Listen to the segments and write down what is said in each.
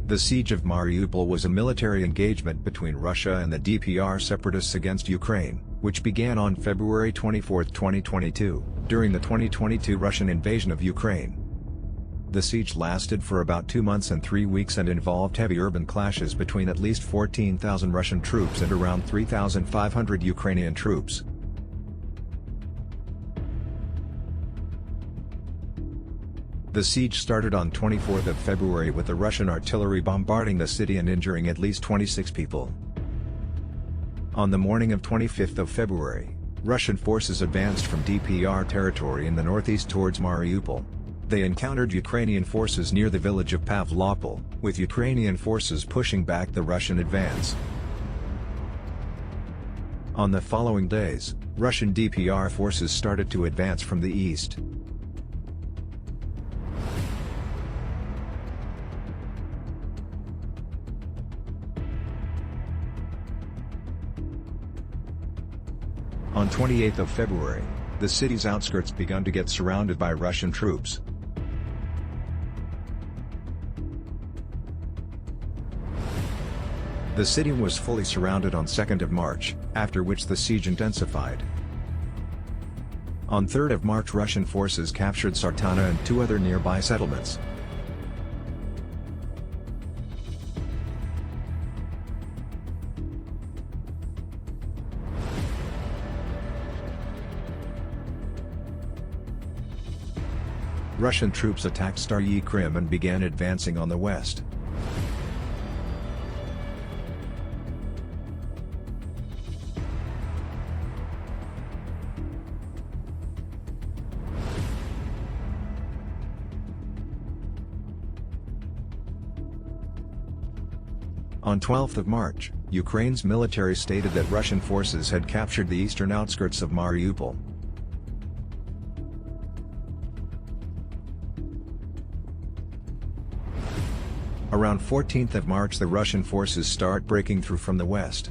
The Siege of Mariupol was a military engagement between Russia and the DPR separatists against Ukraine, which began on February 24, 2022, during the 2022 Russian invasion of Ukraine. The siege lasted for about 2 months and 3 weeks and involved heavy urban clashes between at least 14,000 Russian troops and around 3,500 Ukrainian troops. The siege started on 24 February with the Russian artillery bombarding the city and injuring at least 26 people. On the morning of 25 February, Russian forces advanced from DPR territory in the northeast towards Mariupol. They encountered Ukrainian forces near the village of Pavlopol, with Ukrainian forces pushing back the Russian advance. On the following days, Russian DPR forces started to advance from the east. On 28 February, the city's outskirts began to get surrounded by Russian troops. The city was fully surrounded on 2 March, after which the siege intensified. On 3 March, Russian forces captured Sartana and 2 other nearby settlements. Russian troops attacked Stary Krim and began advancing on the west. On 12 March, Ukraine's military stated that Russian forces had captured the eastern outskirts of Mariupol. Around 14 March, the Russian forces start breaking through from the west.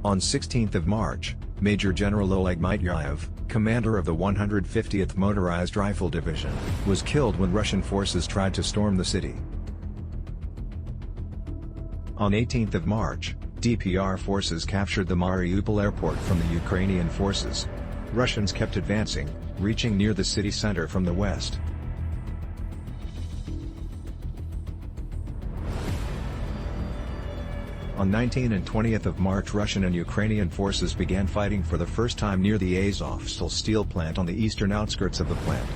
On 16 March, Major General Oleg Mityayev, commander of the 150th Motorized Rifle Division, was killed when Russian forces tried to storm the city. On 18 March, DPR forces captured the Mariupol airport from the Ukrainian forces. Russians kept advancing, reaching near the city center from the west. On 19 and 20 March, Russian and Ukrainian forces began fighting for the first time near the Azovstal steel plant on the eastern outskirts of the plant.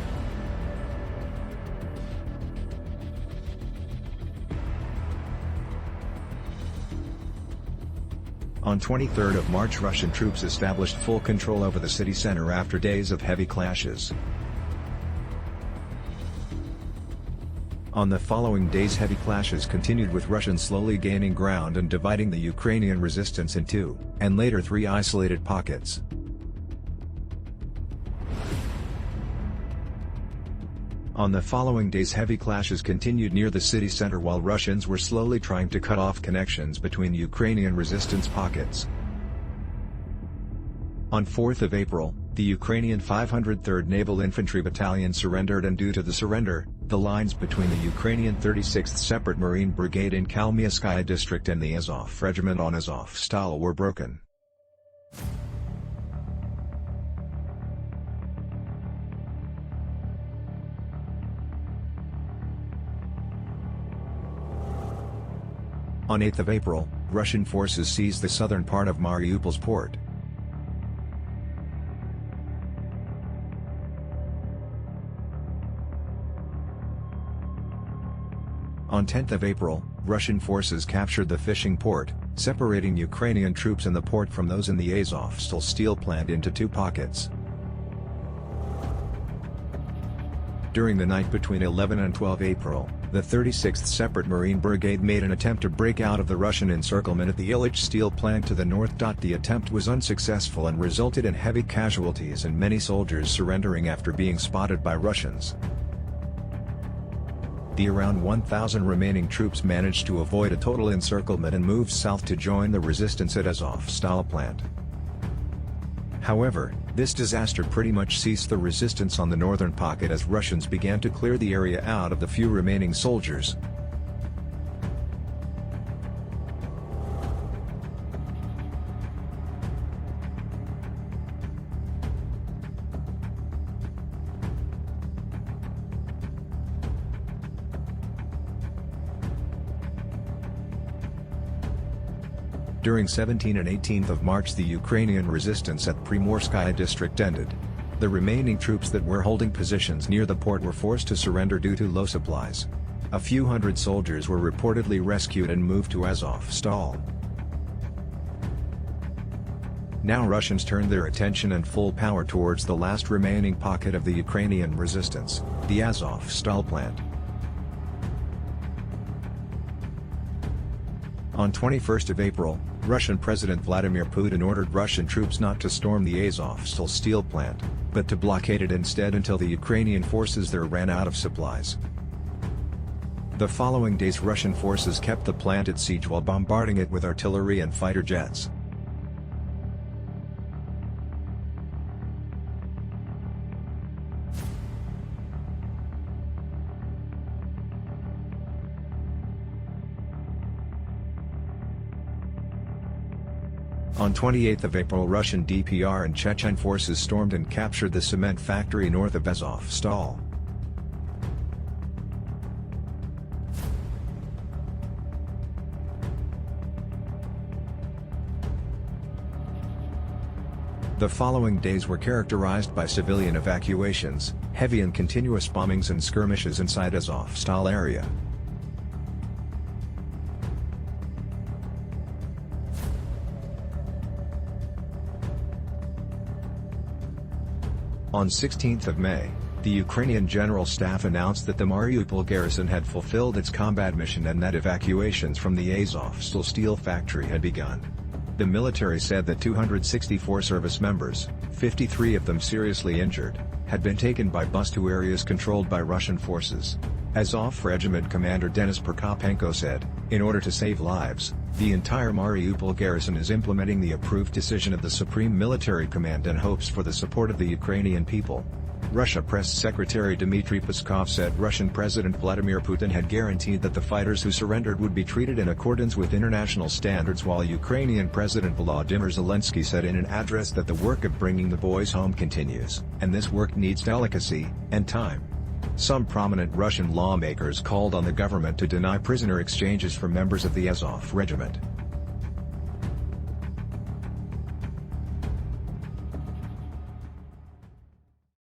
On 23 March, Russian troops established full control over the city center after days of heavy clashes. On the following days, heavy clashes continued, with Russians slowly gaining ground and dividing the Ukrainian resistance in 2, and later 3 isolated pockets. On the following days, heavy clashes continued near the city center while Russians were slowly trying to cut off connections between Ukrainian resistance pockets. On 4 April, the Ukrainian 503rd Naval Infantry Battalion surrendered, and due to the surrender, the lines between the Ukrainian 36th Separate Marine Brigade in Kalmiaskaya district and the Azov Regiment on Azovstal were broken. On 8 April, Russian forces seized the southern part of Mariupol's port. On 10 April, Russian forces captured the fishing port, separating Ukrainian troops in the port from those in the Azovstal steel plant into 2 pockets. During the night between 11 and 12 April, the 36th Separate Marine Brigade made an attempt to break out of the Russian encirclement at the Ilich steel plant to the north. The attempt was unsuccessful and resulted in heavy casualties and many soldiers surrendering after being spotted by Russians. The around 1,000 remaining troops managed to avoid a total encirclement and moved south to join the resistance at Azovstal plant. However, this disaster pretty much ceased the resistance on the northern pocket as Russians began to clear the area out of the few remaining soldiers. During 17 and 18 March the Ukrainian resistance at Primorskaya district ended. The remaining troops that were holding positions near the port were forced to surrender due to low supplies. A few hundred soldiers were reportedly rescued and moved to Azovstal. Now Russians turned their attention and full power towards the last remaining pocket of the Ukrainian resistance, the Azovstal plant. On 21 April, Russian President Vladimir Putin ordered Russian troops not to storm the Azovstal steel plant, but to blockade it instead until the Ukrainian forces there ran out of supplies. The following days Russian forces kept the plant at siege while bombarding it with artillery and fighter jets. On 28 April Russian DPR and Chechen forces stormed and captured the cement factory north of Azovstal. The following days were characterized by civilian evacuations, heavy and continuous bombings and skirmishes inside Azovstal area. On 16 May, the Ukrainian General Staff announced that the Mariupol garrison had fulfilled its combat mission and that evacuations from the Azovstal steel factory had begun. The military said that 264 service members, 53 of them seriously injured, had been taken by bus to areas controlled by Russian forces. Azov Regiment Commander Denis Prokopenko said, "In order to save lives, the entire Mariupol garrison is implementing the approved decision of the Supreme Military Command and hopes for the support of the Ukrainian people." Russia Press Secretary Dmitry Peskov said Russian President Vladimir Putin had guaranteed that the fighters who surrendered would be treated in accordance with international standards, while Ukrainian President Volodymyr Zelensky said in an address that the work of bringing the boys home continues, and this work needs delicacy and time. Some prominent Russian lawmakers called on the government to deny prisoner exchanges for members of the Azov regiment.